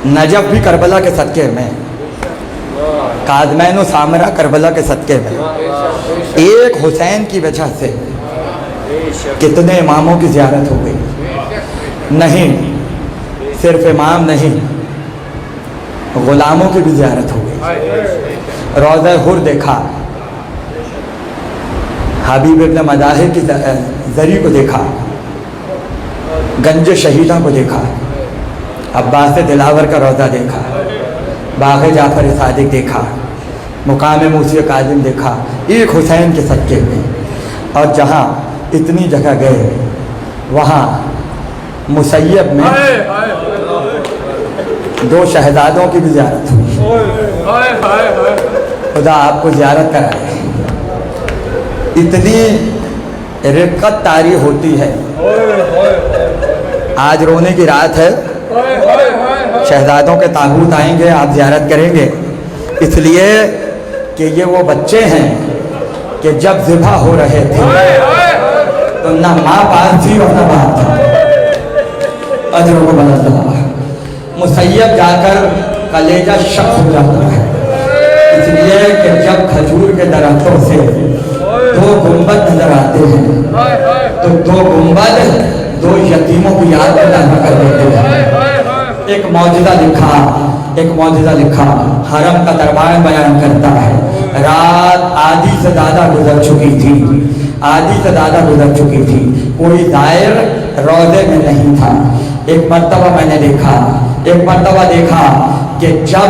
Najaf भी Karbala के सदक़े में, काज़मैन सामरा करबला के सदक़े में, एक हुसैन की वजह से कितने इमामों की ज़ियारत हो गई। नहीं, सिर्फ इमाम नहीं, ग़ुलामों की भी ज़ियारत हो गई। रोज़ा हुर देखा, हबीब इब्न मज़ाहिर की ज़री को देखा, गंज शहीदा को देखा, अब्बास दिलावर का रोज़ा देखा, बाग़ जाफ़र सादिक देखा, मुकाम मूसी काज़िम देखा, एक हुसैन के सदक़े में। और जहाँ इतनी जगह गए वहाँ मुसैयब में दो शहजादों की भी ज़ियारत हुई। खुदा आपको ज़ियारत कराए। इतनी रिक़्क़त तारी होती है। आज रोने की रात है, शहजादों के ताबूत आएंगे, आप ज़ियारत करेंगे, इसलिए कि ये वो बच्चे हैं कि जब ज़िबा हो रहे थे तो ना माँ पास थी और ना बाप था। अजर को बदलता मुसैयब जाकर कलेजा शक हो जाता है, इसलिए कि जब खजूर के दरख्तों से दो गुंबद नजर आते हैं तो दो गुंबद दो यतीमों की याद पैदा कर देते हैं। एक मौजूदा लिखा हरम का दरबार बयान करता है। रात आधी से ज़्यादा गुजर चुकी थी, कोई दायर रोज़े में नहीं था। एक मर्तबा देखा कि जब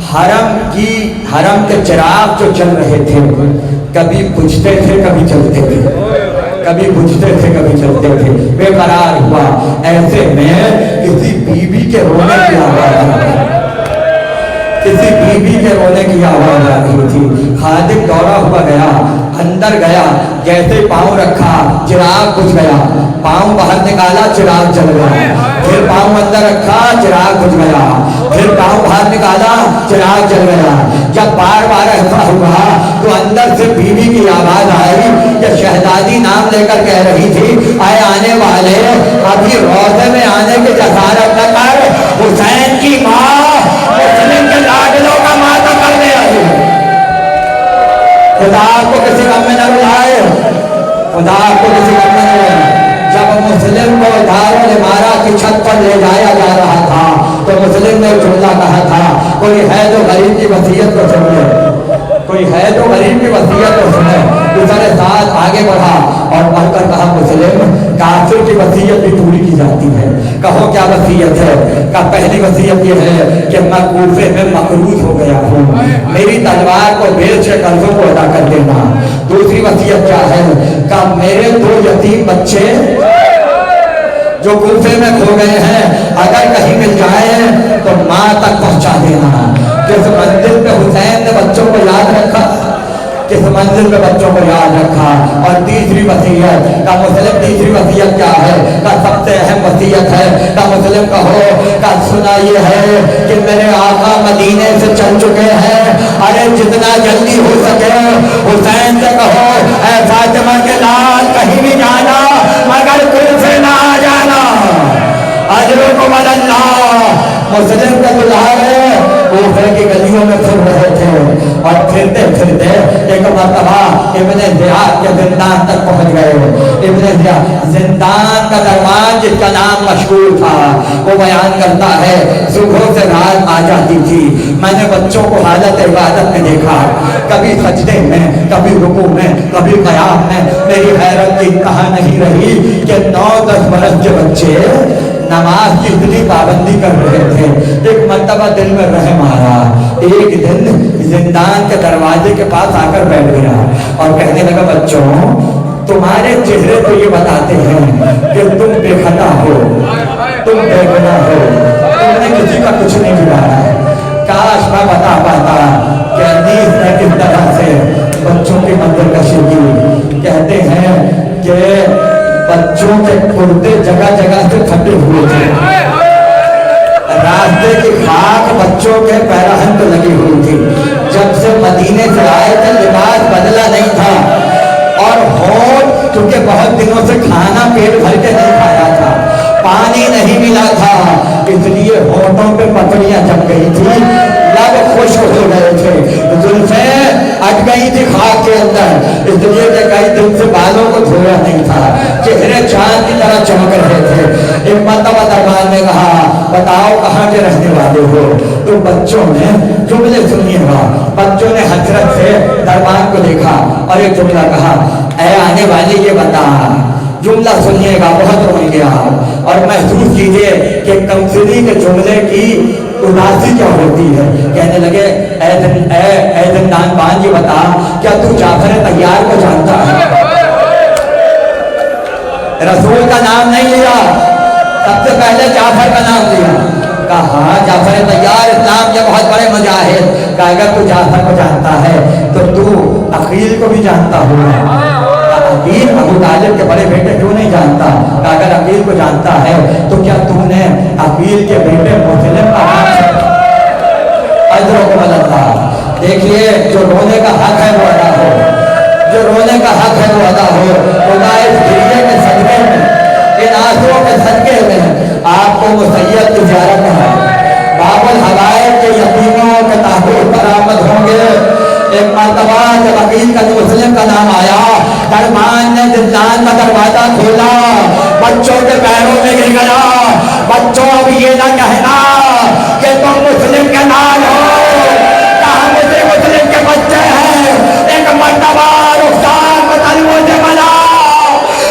हरम के चिराग जो चल रहे थे, कभी बुझते थे कभी चलते थे, बेकरार हुआ। ऐसे में किसी बीवी के रोने की आवाज़ आ रही थी। खादिम दौड़ा हुआ गया, अंदर गया, जैसे पाँव रखा चिराग बुझ गया, पाँव बाहर निकाला चिराग जल गया, फिर पाँव अंदर रखा चिराग बुझ गया, फिर पाँव बाहर निकाला चिराग जल गया। जब बार बार ऐसा हुआ तो अंदर से बीवी की आवाज़ आई कि शहजादी नाम लेकर कह रही थी, आए आने वाले, अभी रोज़े में आने की जसारत न कर, हुसैन की माँ मुस्लिम के लाडलों का माता करने आई। खुदा को किसी गम में न रुलाए, जब मुस्लिम को दारुल इमारत की छत पर ले जाया जा रहा था तो मुस्लिम ने जुमला कहा था, कोई है जो गरीब की वसीयत को सुने, दूसरे साथ आगे बढ़ा और बढ़कर कहा, मुस्लिम काफिर की वसीयत भी पूरी की जाती है। कहो क्या वसीयत है? का पहली वसीयत ये है कि मैं कूफे में मकरूज हो गया हूँ, मेरी तलवार को बेच के कर्जों को अदा कर देना। दूसरी वसीयत क्या है? का मेरे दो यतीम बच्चे जो कूफे में खो गए हैं, अगर कहीं मिल जाए तो माँ तक पहुँचा देना। किस मंजिल पे हुसैन ने बच्चों को याद रखा, और तीसरी वसीयत का मुस्लिम, तीसरी वसीयत क्या है? का सबसे अहम वसीयत है का मुस्लिम कहो का सुना ये है कि मेरे आका मदीने से चल चुके हैं, अरे जितना जल्दी हो सके हुसैन से कहो, ऐ फातिमा के लाल कहीं भी जाना मगर कूफे ना आ जाना। अजरों को अल्लाह मुस्लिम का दुल्हा कूफे की गलियों में फिर रहे थे और फिरते फिरते एक मर्तबा इब्ने ज़ियाद के जिंदान तक पहुंच गए। इब्ने ज़ियाद जिंदान का दरबार जिसका नाम मशहूर था, वो बयान करता है, सुबह से रात आ जाती थी, मैंने बच्चों को हालत इबादत में देखा, कभी सजदे में, कभी रुकू में, कभी क़याम में। मेरी हैरत की इंतहा नहीं रही कि 9-10 बरस के बच्चे नमाज की इतनी पाबंदी कर रहे थे। एक मर्तबा दिल में रहम आया, एक दिन जिंदान के दरवाजे के पास आकर बैठ गया और कहने लगा, बच्चों तुम्हारे चेहरे तो ये बताते हैं कि तुम बेखता हो, तुम बेगुनाह हो, तुमने किसी का कुछ नहीं बिगाड़ा है। काश मैं बता पाता कि हदीस ने किस तरह से बच्चों की मंदिर कशी की। कहते हैं कि बच्चों के कुर्ते जगह जगह से फटे हुए थे, रास्ते की खाक बच्चों के पैराहन पे लगी हुई थी। जब से मदीने से आए थे लिबास बदला नहीं था, और होठ क्योंकि बहुत दिनों से खाना पेट भर के नहीं खाया था, पानी नहीं मिला था, इसलिए होठों पे पपड़ियां जम गई थी, लब खुश हो गए थे, जुल्फे अट गई थी खाक के अंदर, इसलिए कि कई दिन से बालों को धोया नहीं था, चेहरे चांद की तरह चमक रहे थे। एक मर्तबा दरबार में कहा, बताओ कहाँ के रहने वाले हो? तो बच्चों ने जुमले सुनिएगा, बच्चों ने हसरत से दरबार को देखा और एक जुमला कहा, ऐ आने वाले ये बता, जुमला सुनिएगा, बहुत रोएंगे आप और महसूस कीजिए कि कमसिनी के जुमले की उदासी क्या होती है। कहने लगे, ऐ जिंदान बान, ये बता, क्या तू जाफर तैयार को जानता है? रसूल का नाम नहीं लिया, सबसे पहले जाफर का नाम लिया। कहा जाफर तैयार इस्लाम के बहुत बड़े मुजाहिद। कहा अगर तू जाफर को जानता है तो तू अकील को भी जानता होगा। अकील अबू तालिब के बड़े बेटे क्यों नहीं जानता? अगर अकील को जानता है तो क्या तूने अकील के बेटे मुस्लिम का अजरों को बदलता? देखिए, जो रोने का हक है वो अदा हो, जो रोने का हक है वो अदा हो। खुदा इस गिरिए के सदके में, इन आंसुओं के सदके में आपको मुसैयद की ज़ियारत है। बाबुल हवाइज के यतीमों के ताबूत बरामद होंगे। एक मर्तबा जब अकील का मुस्लिम का नाम आया, दरबान ने जिंदान का दरवाजा खोला, बच्चों के पैरों में गिर गया। बच्चों, अब ये ना कहना कि तुम मुस्लिम के नाम हो, कहाँ मुस्लिम के बच्चे हैं। एक मर्तबा रुखसार बदलवों से बना,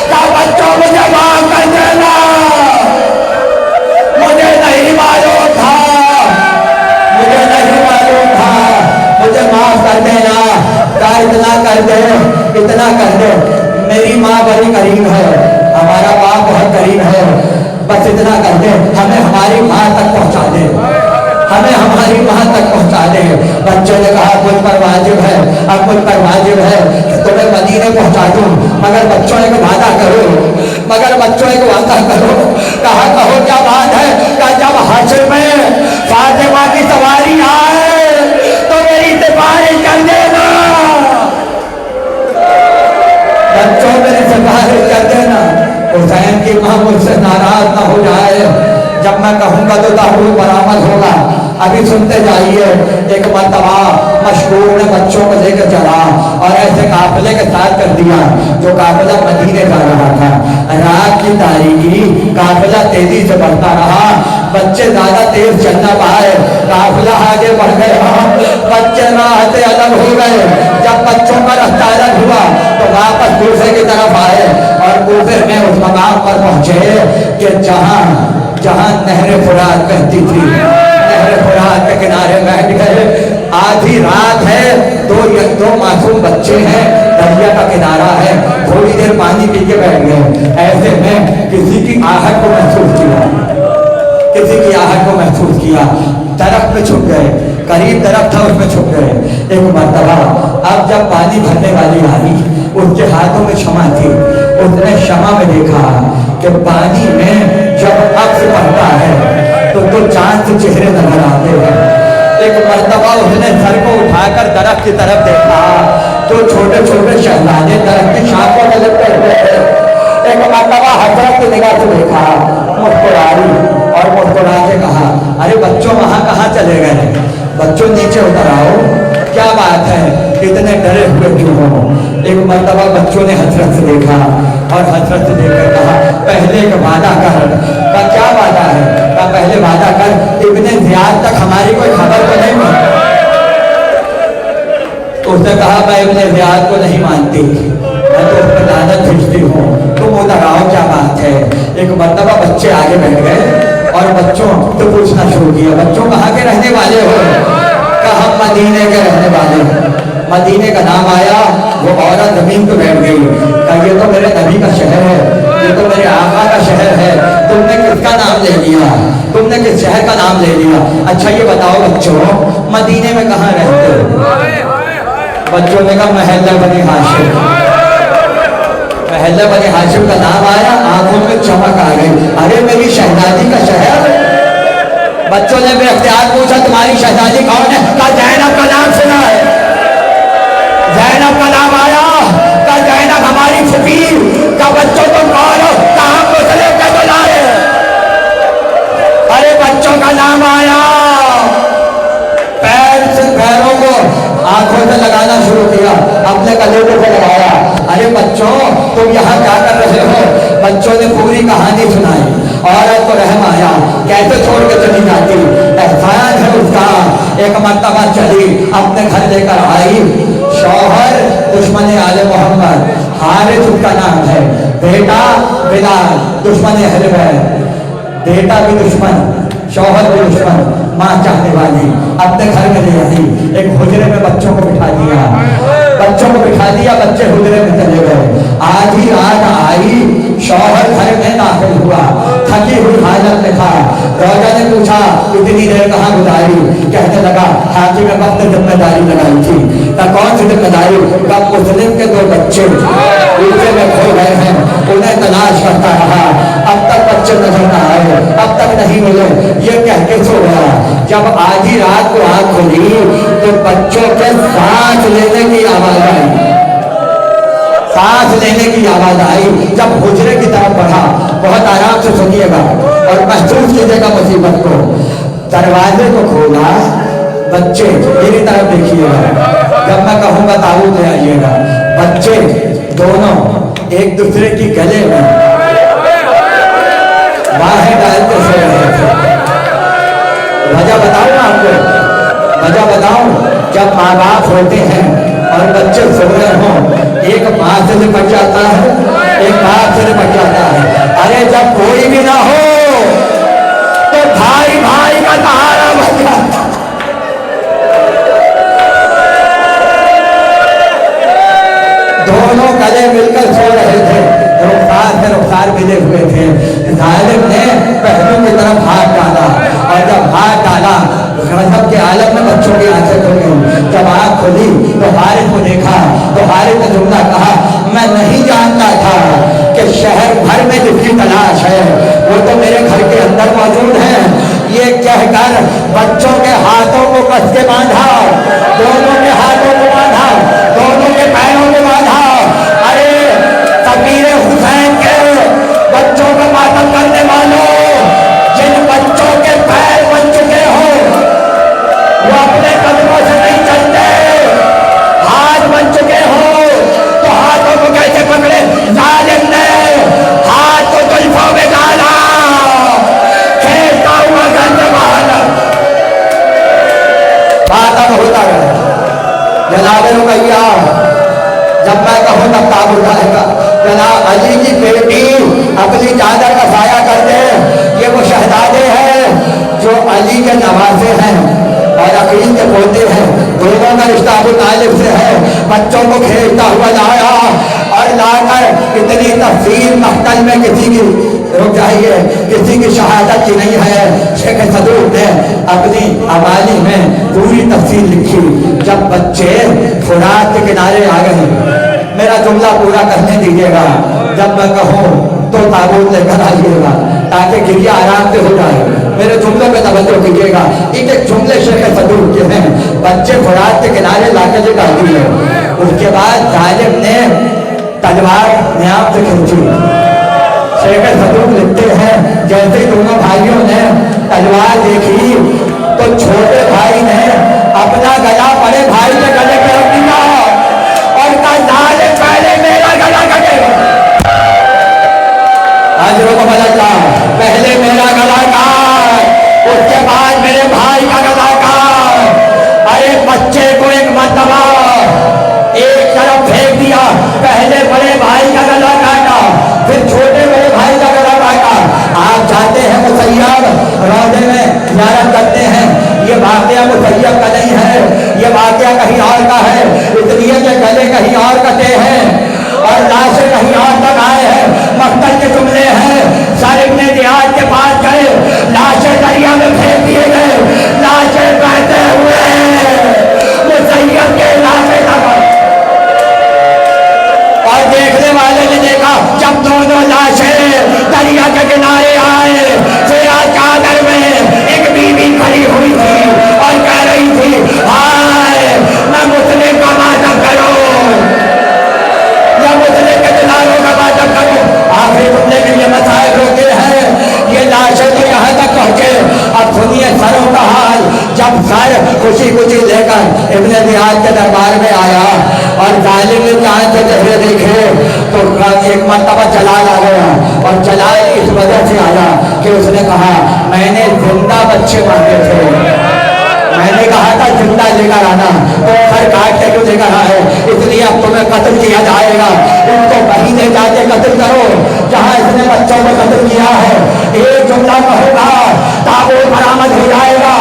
क्या बच्चों मुझे माफ कर देना, मुझे नहीं मालूम था, मुझे नहीं मालूम था, मुझे माफ कर देना। का इतना कर दे, इतना कर दे, मेरी माँ बड़ी करीब है, हमारा बाप बहुत करीब है, बस इतना कर दे, हमें हमारी माँ तक पहुँचा दे, हमें हमारी माँ तक पहुँचा दे। बच्चों ने कहा मुझ पर वाजिब है, अब मुझ पर वाजिब है कि तुम्हें मदीने पहुँचा दूँ, मगर बच्चों ने वादा करो, मगर बच्चों ने वादा करो। कहा कहो क्या बात है? कहा जब हश्र में फातिमा की सवारी आए तो मेरी सिफारिश कर देना, बच्चों मेरी सिफारिश कर देना, हुसैन की माँ मुझसे नाराज ना हो जाए, जब मैं कहूँगा तो ताबूत बरामद होगा। अभी सुनते जाइए। एक मर्तबा मशहूर ने बच्चों को लेकर चला और ऐसे काफिले के साथ कर दिया जो काफिला मदीने जा रहा था। रात की तारीकी, काफिला तेजी से बढ़ता रहा, बच्चे ज्यादा तेज चल ना पाए, काफिला आगे बढ़ गया, बच्चे राह से अलग हो गए। जब बच्चों का रास्ता अलग हुआ तो वापस दूसरे की तरफ आए और दूसरे में उस मकाम पर पहुंचे कि जहां नहर फुरात बहती थी। नहर फुरात के किनारे बैठ गए। आधी रात है, दो मासूम बच्चे हैं, दरिया का किनारा है, थोड़ी देर पानी पी के बैठ गए। ऐसे में किसी की आहट को महसूस किया, किसी की आहट को महसूस किया, दरख्त में छुप गए, करीब दरख्त था उसमें छुप गए। एक मर्तबा अब जब पानी भरने वाली आई, उसके हाथों में क्षमा थी, उसने क्षमा में देखा कि पानी में जब अक्स पड़ता है तो चांद के चेहरे नजर आते हैं। एक मर्तबा उसने सर को उठाकर दरख्त की तरफ देखा तो छोटे छोटे शहजादे दरख्त की शाखों में लटके हुए थे। एक मर्तबा हजरत की निगाह से देखा, मुस्कुराई और मुस्कुरा के कहा, अरे बच्चों वहां कहाँ चले गए? बच्चों नीचे उतर आओ, क्या बात है, इतने डरे हुए क्यों हो? एक मर्तबा बच्चों ने हजरत से देखा और हजरत से देखकर कहा, पहले एक वादा कर। का क्या वादा है? का पहले वादा कर, इब्ने ज़ियाद तक हमारी कोई खबर तो नहीं मिली। उसने कहा, मैं इब्ने ज़ियाद को नहीं मानती, मैं तो उस पर लानत भेजती हूँ, तुम उधर आओ, क्या बात है? एक मर्तबा बच्चे आगे बैठ गए और बच्चों तो पूछना शुरू किया, बच्चों कहाँ के रहने वाले हो? कहा हम मदीने के रहने वाले हैं। मदीने का नाम आया, वो औरत जमीन पे बैठ गई। कहा ये तो मेरे नबी का शहर है, ये तो मेरे आका का शहर है, तुमने किसका नाम ले लिया? तुमने किस शहर का नाम ले लिया? अच्छा ये बताओ बच्चों, मदीने में कहाँ रहते हो? बच्चों ने कहा महल्ला बनी हाशिम। महल्ला बनी हाशिम का नाम आया, आंखों में चमक आ गई, अरे मेरी शहजादी का शहर। बच्चों ने बेख्तियार पूछा, तुम्हारी शहजादी कौन है? कहा ज़ैनब का नाम सुना है। ज़ैनब का नाम आया, कहा ज़ैनब हमारी फकीर। का बच्चों तुम कौन हो? कहाँ मुस्लिम के बुलाए? बच्चों तुम यहाँ क्या कर रहे हो? बच्चों ने पूरी कहानी सुनाई। औरत को रहम आया, कैसे छोड़ के चली जाती, एहसान है उसका। एक मर्तबा चली, अपने घर लेकर आई। शौहर दुश्मन आले मोहम्मद, हारिस उसका नाम है। बेटा बिलाल दुश्मन अहले बैत, बेटा भी दुश्मन, शौहर भी दुश्मन, माँ चाहने वाली। अपने घर में ले आई, एक हुजरे में बच्चों को बिठा दिया, बच्चों को बिठा दिया, बच्चे हुजरे में चले गए। आधी रात आई, शौहर घर में दाखिल हुआ, थकी हुई हालत में था। रोजा ने पूछा इतनी देर कहाँ गुजारी? कहने लगा हाकिम में वक्त जिम्मेदारी लगाई थी। कौन सी जिम्मेदारी? कब मुस्लिम के 2 बच्चे ऊँचे में खो गए हैं, उन्हें तलाश करता रहा, अब तक बच्चे नजर न आए, अब तक नहीं मिले, ये कह के सो गया। जब आधी रात को आँख खुली तो बच्चों के सांस लेने की आवाज आई, सांस लेने की आवाज आई। जब हुजरे की तरफ बढ़ा, बहुत आराम से सुनिएगा और महसूस कीजिएगा मुसीबत को। दरवाजे को खोला, बच्चे मेरी तरफ देखिएगा, जब मैं कहूंगा ताबूत ले आइएगा। बच्चे दोनों एक दूसरे की गले में बाहें डालते सो रहे थे। वजह बताऊं ना आपको, वजह बताऊं? जब माँ बाप होते हैं और बच्चे सो रहे हों, एक माँ से निपट जाता है, एक बाप से निपट जाता है। अरे जब कोई भी ना हो तो भाई भाई का सहारा बन जाता। दोनों गले मिलकर सो रहे थे, रुखसार से रुखसार मिले हुए थे। जालिम ने पहलू की तरफ हाथ डाला और जब हाथ डाला गजब के आलम में बच्चों की आंखें खुल गई। जब आंख खुली तो हारिस को देखा तो हारिस ने जुमला कहा, मैं नहीं जानता था कि शहर भर में जिसकी तलाश है वो तो मेरे घर के अंदर मौजूद है। ये कहकर बच्चों के हाथों को कस के बांधा, दोनों के हाथों को बांधा, दोनों के पैरों को बांधा। अरे तकबीरे हुसैन के बच्चों का मातम करने वालों, जिन बच्चों के पैर बन चुके हो वो अपने कदमों से नहीं चलते, हाथ बन चुके हो तो हाथों को कैसे पकड़े? जालिम ने हाथ को जुल्फों में डाला, खेलता हुआ घर से बाहर मातम होता गया। जनाब रुकैया, जब मैं कहूँ तब ताब उठाएगा। जनाब अली की बेटी अपनी चादर का साया कर दे। ये वो शहजादे हैं जो अली के नवासे हैं और अकील के पोते हैं। दोनों का रिश्ता अबू तालिब से है। बच्चों को खेलता हुआ लाया और लाकर इतनी तफसील मख्तल में किसी की रुक जाइए, किसी की शहादत की नहीं है। शेख सदूक ने अपनी अवाली में पूरी तफसील लिखी। जब बच्चे फुरात के किनारे आ गए, मेरा जुमला पूरा करने दीजिएगा, जब मैं कहूँ तो ताबूत लेकर आइएगा ताकि गिरिया आराम से हो जाए। मेरे जुमले पे तवज्जो कीजिएगा। एक जुमले शेख सदूक के हैं। बच्चे फुरात के किनारे लाके जो डाल दिए, उसके बाद जालिम ने तलवार न्याम से खींची। शेख सदूक लिखते हैं जैसे दोनों भाइयों ने तलवार देखी तो छोटे भाई ने अपना गला बड़े भाई के गले पे रख दिया और कहा जालिम पहले मेरा गला कटेगा। हाजिरों को बदलता, पहले मेरा गला काट, उसके बाद मेरे भाई का गला काट। अरे बच्चे को एक मर्तबा एक तरफ फेंक दिया, पहले बड़े भाई का गला काटा, फिर छोटे बड़े भाई का गला काटा। आप जाते हैं मुसैयब रोजे में ज़ियारत करते हैं, ये वाक़या मुसैयब का नहीं है, ये वाक़या कहीं और का है। इसलिए कि गले कहीं और कटे हैं और लाशें कहीं और तक आए हैं। मक्तल के जुमले हैं, सर इब्ने जियाद के पास गए, लाशें दरिया में फेंक दिए गए, लाशें बहते हुए मुसैयब के लाशें और देखने वाले ने देखा जब दोनों लाशें दरिया के किनारे आए, फिर चादर में एक बीवी खड़ी हुई थी और कह रही थी, हाय मैं मुस्लिम का मातम करो। जब सर खुशी खुशी लेकर इब्ने जियाद के दरबार में आया और जालिम ने जहाँ से चेहरे देखे तो एक मर्तबा जलाल आ गया, और जलाल इस वजह से आया कि उसने कहा मैंने जिंदा बच्चे मांगे थे, मैंने कहा था जिंदा लेकर आना, तो सर काट के क्यों लेकर आए, इसलिए अब तुम्हें कत्ल किया जाएगा, इनको कहीं ले जाके कत्ल करो जहाँ इसने बच्चों को कत्ल किया है। एक जुमला कहूँगा ताबूत बरामद हो जाएगा।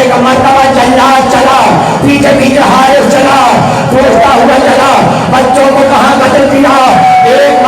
एक मर्तबा जल्लाद चला, पीछे पीछे हारिस चला, पूछता हुआ चला बच्चों को कहाँ कत्ल किया। एक